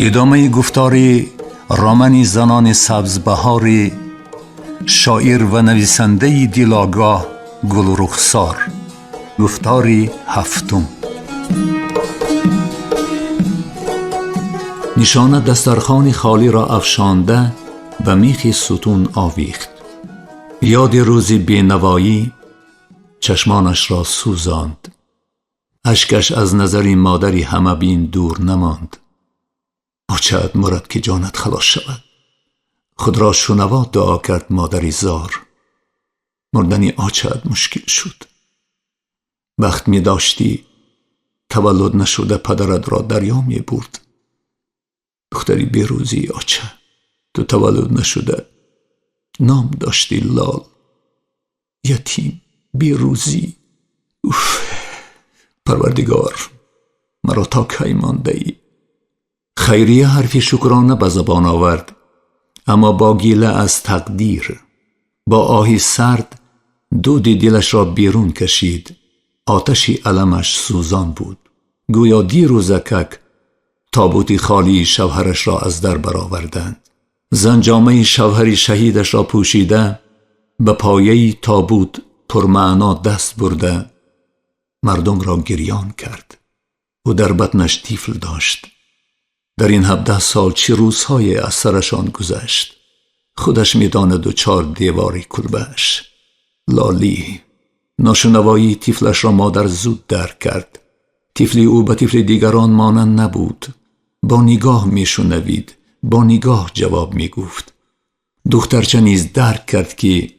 ادامه گفتار رمان زنان سبزبهار شاعر و نویسنده دلآگاه گل رخسار. گفتار هفتم. نشانه دسترخوان خالی را افشانده به میخ ستون آویخت. یاد روزی بینوایی چشمانش را سوزاند. اشکش از نظر مادری همه بین دور نماند. آچه‌ات مرد که جانت خلاص شود. خود را شنوا دعا کرد مادری زار. مردنی آچه‌ات مشکل شد. بخت می داشتی تولد نشده پدرت را دریا می برد. دختری بیروزی آچه، تو تولد نشده نام داشتی لال. یتیم بیروزی. پروردگار مرا تا کی مانده ای؟ خیریه حرفی شکرانه به زبان آورد، اما با گیله از تقدیر. با آهی سرد دود دلش را بیرون کشید. آتشی علمش سوزان بود. گویا دیروزکک تابوتی خالی شوهرش را از در برآوردند. زن جامه شوهری شهیدش را پوشیده به پایه تابوت پرمعنا دست برده مردم را گریان کرد. او در بطنش طفل داشت. در این 17 سال چه روزهای از سرشان گذشت. خودش می‌داند و 4 دیواری کلبه‌اش. لالی. ناشنوایی طفلش را مادر زود درک کرد. طفلی او به طفل دیگران مانند نبود. با نگاه میشنوید، با نگاه جواب میگفت. دخترچه نیز درک کرد که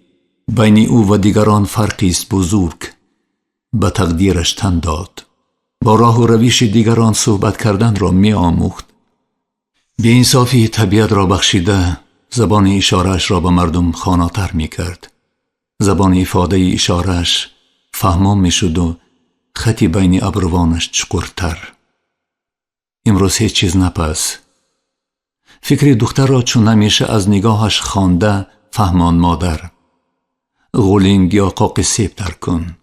بین او و دیگران فرقی است بزرگ. به تقدیرش تن داد. با راه و روش دیگران صحبت کردن را می آموخت. بی‌انصافی طبیعت را بخشیده زبان اشاره‌اش را به مردم خواناتر می کرد. زبان افاده اشاره‌اش فهمان می شد و خطی بین ابروانش چکرتر. امروز هیچ چیز نپس. فکر دختر را چون همیشه از نگاهش خوانده فهمان مادر. غولینگ یا قاق سیب در کن.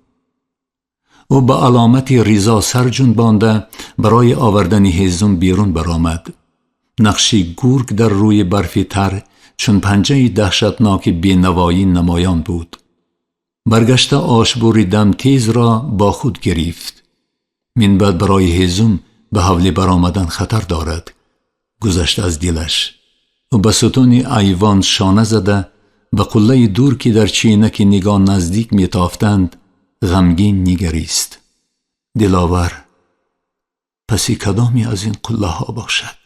او به علامت ریزا سر جنبانده برای آوردن هیزم بیرون برآمد. نقشی گرگ در روی برفی تر چون پنجه دهشتناک بینوایی نمایان بود. برگشته آشبوری دم تیز را با خود گرفت. من بعد برای هیزم به حولی برآمدن خطر دارد. گذشت از دلش و به ستون ایوان شانه زده به قله دور که در چینک نگاه نزدیک میتافتند غمگین نگریست. دلاور پسی کدامی از این قله ها باشد؟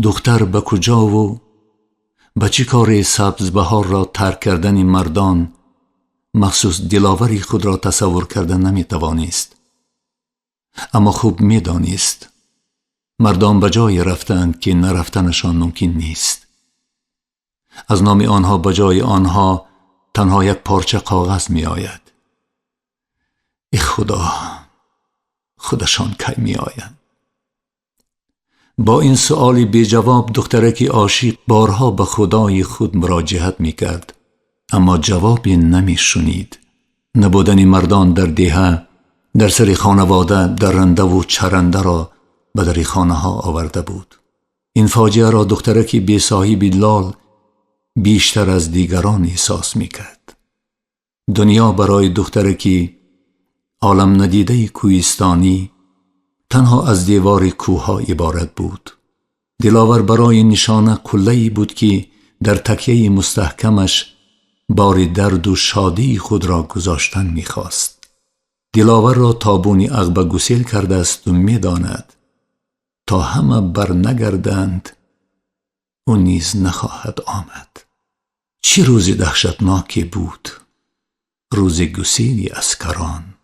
دختر به کجا و به چه کار سبز بهار را ترک کردن مردان مخصوص دلاوری خود را تصور کردن نمیتوانست. اما خوب میدانست مردان به جای رفتند که نرفتنشان ممکن نیست. از نام آنها به جای آنها تنها یک پارچه کاغذ می آید. ای خدا، خودشان کی می آیند؟ با این سؤالی بی جواب دخترکی عاشق بارها به خدای خود مراجعت می کرد، اما جوابی نمی شنید. نبودن مردان در دهه در سر خانواده درنده و چرنده را به در خانه ها آورده بود. این فاجعه را دخترکی بی صاحب لال بیشتر از دیگران احساس می کرد. دنیا برای دخترکی عالم ندیده کوهستانی تنها از دیوار کوه ها عبارت بود. دلاور برای نشانه کله‌ای بود که در تکیه مستحکمش بار درد و شادی خود را گذاشتن می خواست. دلاور را تابونی عقبه گسیل کرده است و می داند تا همه بر نگردند او نیز نخواهد آمد. چه روز دهشتناکی بود. روز گسیل اسکران.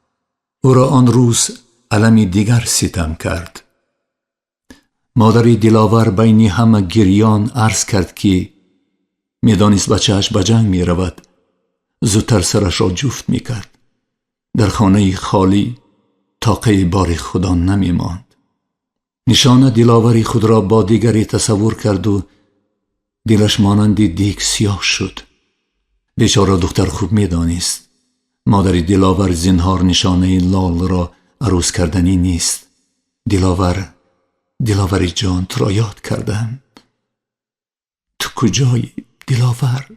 او را آن روز علمی دیگر ستم کرد. مادری دلاور بین همه گریان عرض کرد که میدانست بچه‌اش به جنگ می رود. زودتر سرش را جفت می کرد. در خانه خالی طاقه بار خدا نمی ماند. نشانه دلاوری خود را با دیگری تصور کرد و دلش مانند دیگ سیاه شد. بیچاره دختر خوب می دانست مادر دلاور زنهار نشانه لال را عروس کردنی نیست. دلاور دلاوری جان تو را یاد کردم. تو کجایی دلاور؟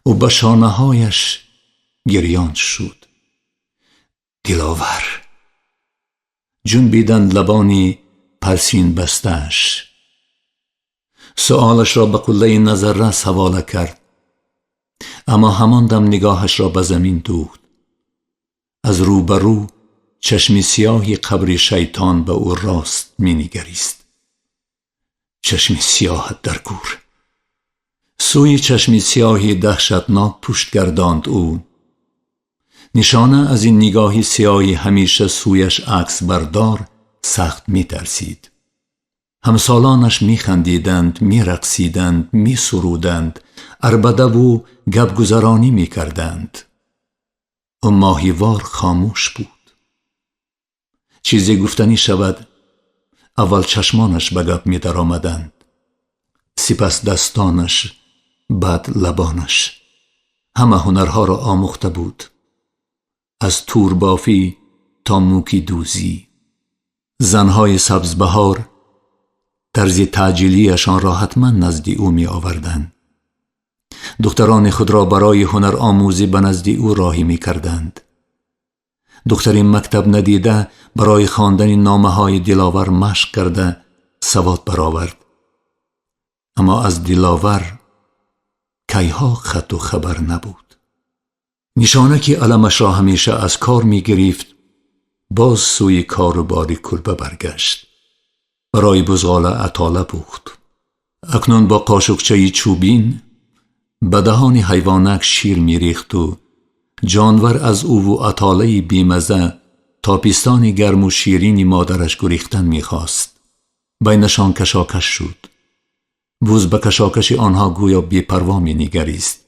او به شانه هایش گریان شد. دلاور جنبیدند لبانی پرسین بستش. سؤالش را به قله نظررس حواله کرد، اما همان دم نگاهش را به زمین دوخت. از روبرو چشم سیاهی قبر شیطان به او راست می نگریست. چشم سیاه در گور. سوی چشم سیاهی دهشتناک پشت گرداند او. نشانه از این نگاهی سیاهی همیشه سویش عکس بردار سخت می ترسید. همسالانش می خندیدند، می رقصیدند، می سرودند، عربده و گپگزارانی می کردند. او ماهیوار خاموش بود. چیزی گفتنی شود، اول چشمانش به گپ می در آمدند، سپس دستانش، بعد لبانش. همه هنرها را آموخته بود، از تور بافی تا موکی دوزی. زنهای سبزبهار طرز تعجیلیشان را حتما نزد او می آوردند. دختران خود را برای هنر آموزی به نزد او راهی می کردند. دختری مکتب ندیده برای خواندن نامه های دلاور مشق کرده سواد برآورد. اما از دلاور کیها خط و خبر نبود. نشانه که علمش را همیشه از کار می گرفت باز سوی کار و باری کلبه برگشت. برای بزغال عطاله پخت. اکنون با قاشقچه چوبین به دهان حیوانک شیر می ریخت و جانور از او و عطاله بیمزه تا پیستان گرم و شیرینی مادرش گریختن می خواست. بینشان کشاکش شد. بوز به کشاکش آنها گویا بی پروا می نگریست.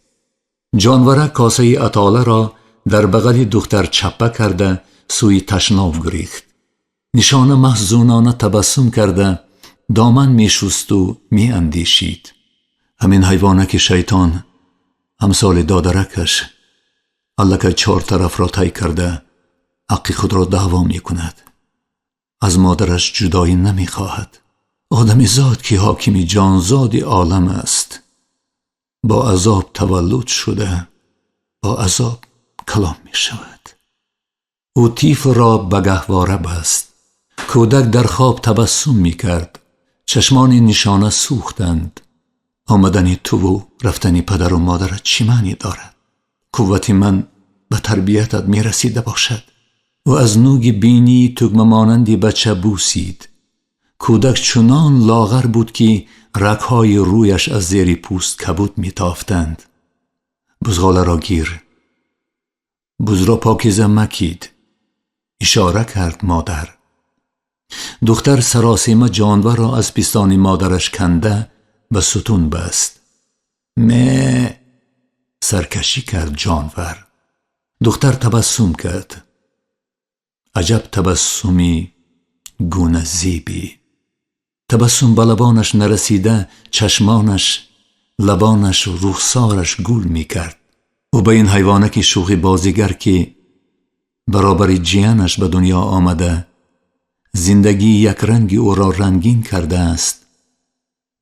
جانور کاسه عطاله را در بغل دختر چپه کرده سوی تشناب گریخت. نشانه محزونانه تبسم کرده دامن می شست و می اندیشید. همین حیوانک شیطان همسال دادرکش الکه 4 طرف را طی کرده حق خود را دعوا می کند. از مادرش جدایی نمی خواهد. آدمی زاد که حاکم جانزاد عالم است. با عذاب تولد شده با عذاب کلام می شود. او تیف را به گهواره بست. کودک در خواب تبسم می کرد. چشمان نشانه سوختند. آمدن تو و رفتن پدر و مادرت چی معنی دارد؟ قوت من به تربیتت می رسیده باشد. و از نوگ بینی تگمه مانندی بچه بوسید. کودک چنان لاغر بود که رگ‌های رویش از زیر پوست کبود می تافتند. بزغاله را گیر. بز را پاکیزه مکید. اشاره کرد مادر. دختر سراسیمه جانور را از پیستان مادرش کنده به ستون بست. مه سرکشی کرد جانور. دختر تبسم کرد. عجب تبسمی گونه زیبی. تبسم به لبانش نرسیده چشمانش، لبانش، رخسارش گول می کرد. او به این حیوانک شوخی بازیگر که برابر جیانش به دنیا آمده زندگی یک رنگی او را رنگین کرده است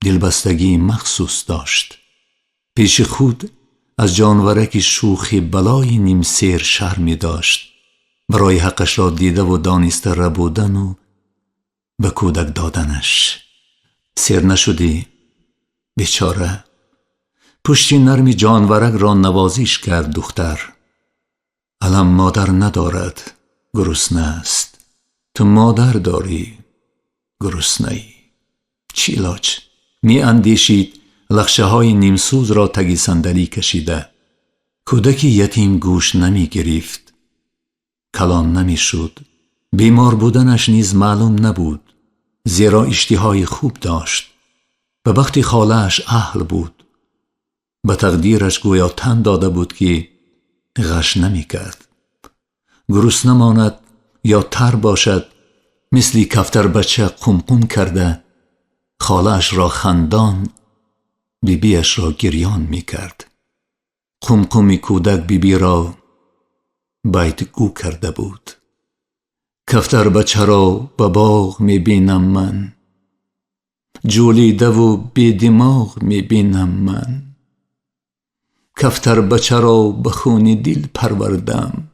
دلبستگی مخصوص داشت. پیش خود از جانورک شوخی بلای نیم سیر شرمی داشت. برای حقش را دیده و دانسته ربودن و به کودک دادنش. سیر نشدی بیچاره. پشتی نرمی جانورک را نوازش کرد دختر. علم مادر ندارد گرسنه است. تو مادر داری گرسنه ای. چی علاج؟ می اندیشید لخشه های نیمسوز را تگی صندلی کشیده. کودکی یتیم گوش نمی گرفت. کلان نمی شد. بیمار بودنش نیز معلوم نبود، زیرا اشتهای خوب داشت. به وقتی خاله‌اش اهل بود. به تقدیرش گویا تن داده بود که غش نمی کرد. گرسنه ماند یا تر باشد مثلی کفتر بچه قمقم کرده خاله‌اش را خندان بیبیش را گریان می کرد. قمقمی کودک بیبی را بیت گو کرده بود. کفتر بچه را به باغ میبینم من، جولیده و بی دماغ میبینم من. کفتر بچه را به خون دل پروردم،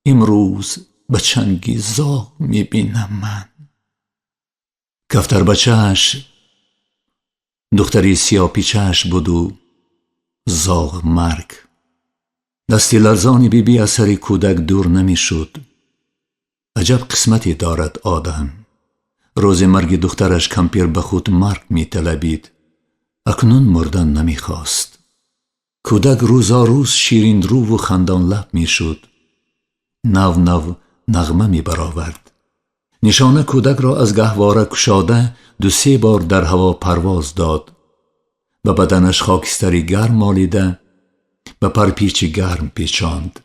امروز به چنگ زاغ میبینم من. کفتر بچهش دختری سیاه پیچهش بود و زاغ مرگ. دستی لرزان بی از سر کودک دور نمی شد. عجب قسمتی دارد آدم. روز مرگ دخترش کمپیر به خود مرگ می طلبید. اکنون مردن نمی خواست. کودک روزا روز شیرین رو و خندان لب می شد. نو نو نغمه می برآورد. نشانه کودک را از گهواره کشاده 2-3 بار در هوا پرواز داد. به بدنش خاکستری گرم مالیده، به پرپیچ گرم پیچاند.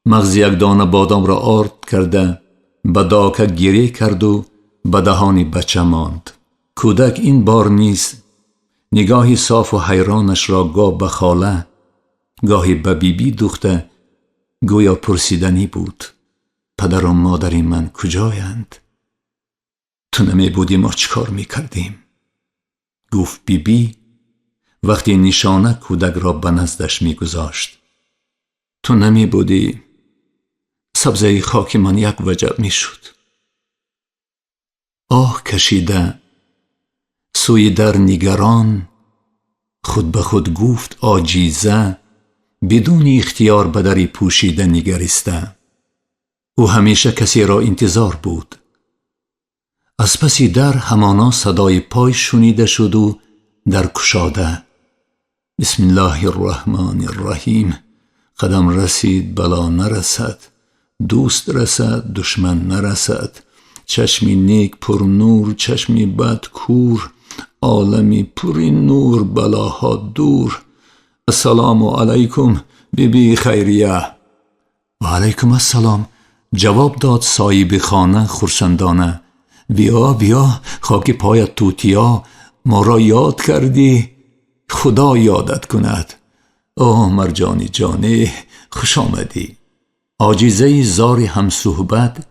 مغز یک دانه بادام را آرد کرده، به داکه گریه کرد و به دهان بچه ماند. کودک این بار نیز نگاهی صاف و حیرانش را گاه به خاله، گاهی به بیبی دوخته، گویا پرسیدنی بود: پدر و مادری من کجایند؟ تو نمی بودی ما چکار می کردیم؟ گفت بیبی وقتی نشانه کودک را به نزدش می گذاشت: تو نمی بودی سبزه خاک من یک وجب می شد. آه کشیده سوی در نگران، خود به خود گفت عاجیزه، بدون اختیار به دری پوشیده نگریسته. او همیشه کسی را انتظار بود. از پسی در همانا صدای پای شنیده شد و در کشاده. بسم الله الرحمن الرحیم. قدم رسید بلا نرسد، دوست رسد دشمن نرسد. چشمی نیک پر نور، چشمی بد کور، عالمی پری نور بلاها دور. السلام علیکم بیبی خیریه. و علیکم السلام جواب داد صاحب خانه خرسندانه. بیا بیا خاک پایت توتیا، ما را یاد کردی، خدا یادت کند. اوه مرجانی جانی خوش آمدی. عاجزه زار هم صحبت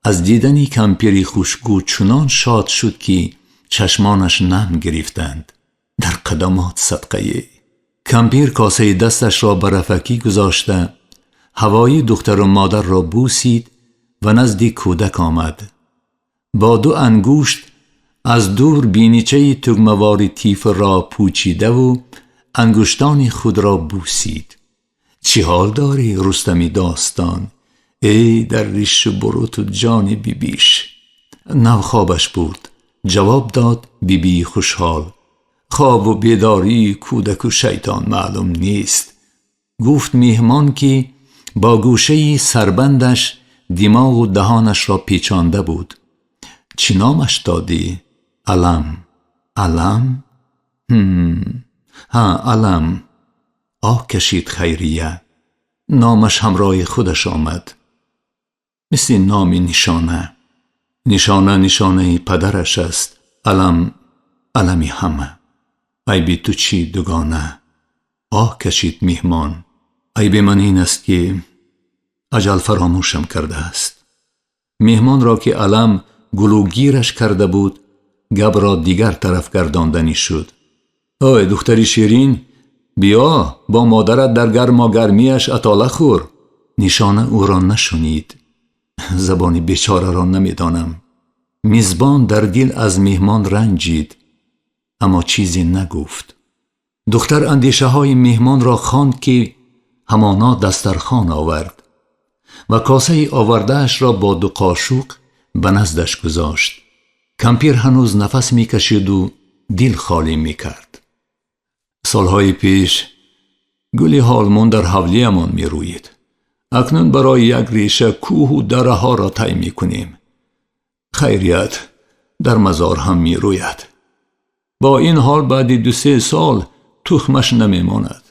از دیدنی کمپیری خوشگو چنان شاد شد که چشمانش نم گرفتند. در قدمات صدقه. کمپیر کاسه دستش را به رفکی گذاشته هوای دختر و مادر را بوسید و نزدیک کودک آمد. با 2 انگشت از دور بینیچه تگموار تیف را پوچیده و انگشتان خود را بوسید. چی حال داری رستمی داستان؟ ای در ریش بروت و جان بیبیش. نو خوابش بود. جواب داد بیبی خوشحال. خواب و بیداری کودک و شیطان معلوم نیست. گفت میهمان که با گوشه سربندش دماغ و دهانش را پیچانده بود. چی نامش دادی؟ علم. علم؟ ها علم. آه کشید خیریه. نامش همراه خودش آمد. مثل نام نشانه. نشانه نشانه پدرش است. علم علمی همه. عیب تو چی دوگانه؟ آه کشید میهمان. عیب من این است که اجل فراموشم کرده است. میهمان را که علم گلوگیرش کرده بود گب را دیگر طرف گرداندنی شد. اوه دختری شیرین بیا با مادرت در گرما گرمیش اطاله خور. نشانه او را نشنید. زبان بیچاره را نمیدانم. میزبان در دل از میهمان رنجید اما چیزی نگفت. دختر اندیشه های میهمان را خواند که همانا دسترخوان آورد و کاسه آوردهش را با 2 قاشق به نزدش گذاشت. کمپیر هنوز نفس میکشید و دل خالی میکرد. سالهای پیش گلی هالمون در حولیمان میروید. اکنون برای یک ریشه کوه و دره ها را طی میکنیم. خیریت در مزار هم میروید. با این حال بعد 2-3 سال تخمش نمیماند.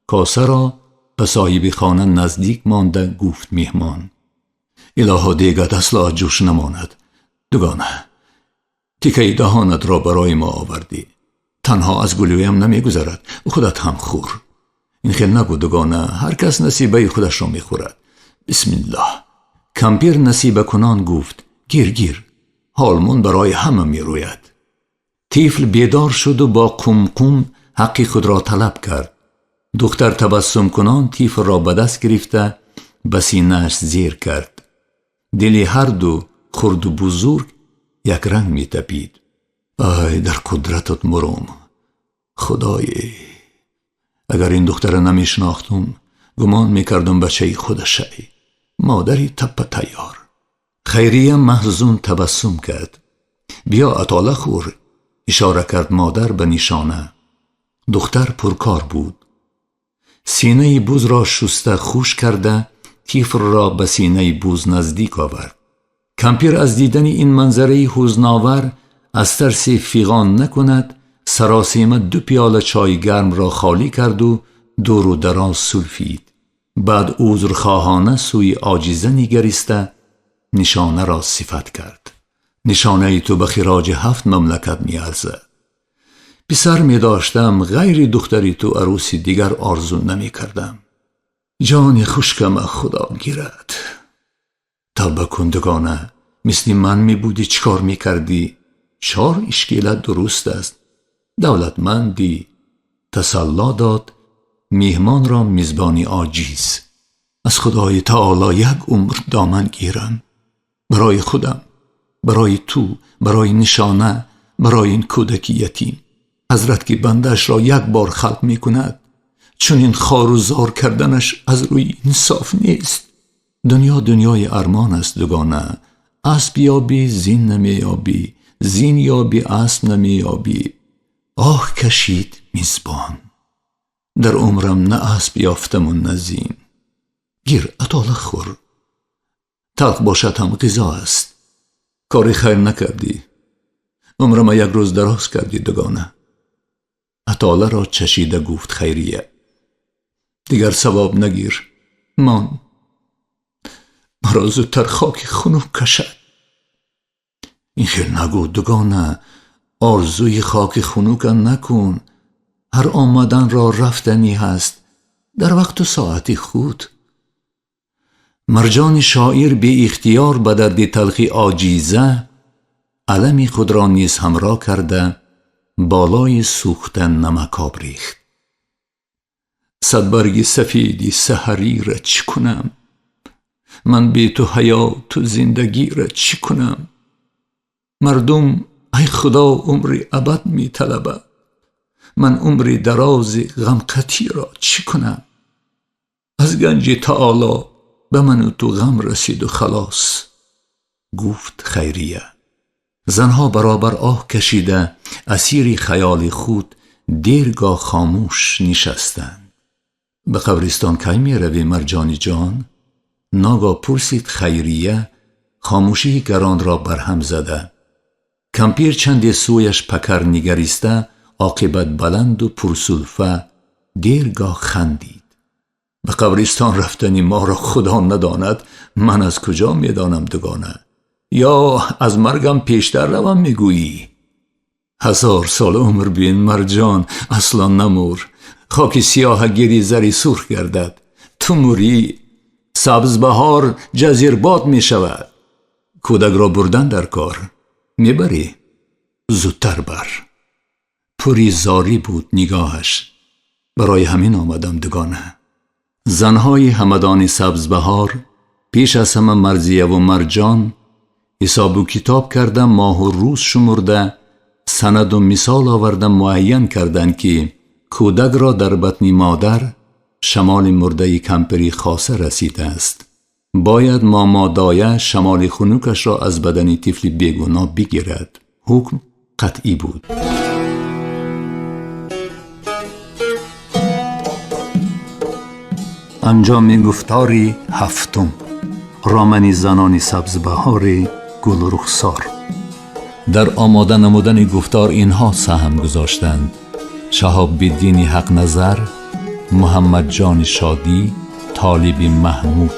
کاسه را به صاحب خانه نزدیک مانده گفت میهمان: الها دیگر اصلا جوش نماند. دوگانه تیکه دهانت را برای ما آوردی. تنها از گلویم نمیگذرد، خودت هم خور. این خیل نگو دوگانه، هر کس نصیبه خودش را میخورد. بسم الله. کمپیر نصیبه کنان گفت گیر حالمون برای همه می روید. طفل بیدار شد و با قم حقی خود را طلب کرد. دختر تبسم کنان طفل را به دست گرفته به سینه‌اش زیر کرد. دلی هر دو خرد و بزرگ یک رنگ می تپید. ای در قدرتت مرم خدای، اگر این دختر نمی شناختم گمان می کردم بچه خودشه، مادری تپ تیار. خیریه محزون تبسم کرد. بیا اطاله خور، اشاره کرد مادر به نشانه. دختر پرکار بود. سینه بوز را شسته خوش کرده طفل را به سینه بوز نزدیک آورد. کمپیر از دیدن این منظره حزن‌آور از ترس فیغان نکند سراسیمه 2 پیاله چای گرم را خالی کرد و دور و دراز سلفید. بعد عذرخواهانه سوی عاجزه نگریسته نشانه را صفت کرد. نشانه تو به خراج 7 مملکت می ارزد. پسر می داشتم غیر دختری تو عروسی دیگر آرزو نمی کردم. جان خوشکم خدا گیرد. توبه کندگانه مثل من می بودی چکار می کردی؟ 4 اشکیلت درست است. دولتمندی. تسلا داد میهمان را میزبانی عاجز. از خدای تعالی 1 عمر دامن گیرم، برای خودم، برای تو، برای نشانه، برای این کودکی یتیم. حضرت که بندش را 1 بار خلق می کند، چون این خار و زار کردنش از روی انصاف نیست. دنیا دنیای ارمان است دوگانه. اسب یابی زین نمی یابی، زین یابی اسب نمی یابی. آه کشید میزبان، در عمرم نه اسب یافتم و نه زین. گیر اطاله خور، تلخ باشد هم غذا است. کاری خیر نکردی، عمرم 1 روز دراز کردی دوگانه. اطاله را چشیده گفت خیریه دیگر ثواب نگیر، مان مرا زودتر خاک خنک کشد. این خیل نگو دوگانه، آرزوی خاک خنک نکن. هر آمدن را رفتنی هست در وقت و ساعتی خود. مرجان شاعر به اختیار به درد تلخی عاجیزه علمی خود را نیز همراه کرده بالای سوختن نمکاب ریخت. 100 برگ سفیدی سحری را چی کنم؟ من بی تو حیات و زندگی را چی کنم؟ مردم ای خدا عمری ابد می طلبه، من عمری دراز غمقتی را چی کنم؟ از گنج تعالی به من و تو غم رسید و خلاص. گفت خیریه. زنها برابر آه کشیده اسیر خیال خود دیرگاه خاموش نشستند. به قبرستان کی می روی مرجانی جان؟ ناگاه پرسید خیریه خاموشی گران را برهم زده. کمپیر چندی سویش پکر نگریسته عاقبت بلند و پرسلفه دیرگاه خندید. به قبرستان رفتنی ما را خدا نداند، من از کجا می دانم دوگانه؟ یا از مرگم پیشتر روم میگویی؟ 1000 سال عمر بین مرجان، اصلا نمور. خاک سیاه گیری زری سرخ گردد، تو موری. سبز بهار جزیرباد می شود. کودک را بردن در کار میبری؟ زودتر بر. پوری زاری بود نگاهش، برای همین آمدم دوگانه. زنهای همدان سبز بهار پیش از همه مرزیه و مرجان حساب و کتاب کردن، ماه و روز شمرده، سند و مثال آوردن، معین کردن که کودک را در بطن مادر شمال مرده کمپری خاصه رسیده است. باید ماما دایه شمال خنکش را از بدن طفل بیگناه بگیرد. حکم قطعی بود. انجام گفتاری 7. رامن زنان سبزبهار گل رخسار. در آماده نمودن گفتار اینها سهم گذاشتند: شهاب الدین حق نظر، محمد جان شادی، طالب محمود.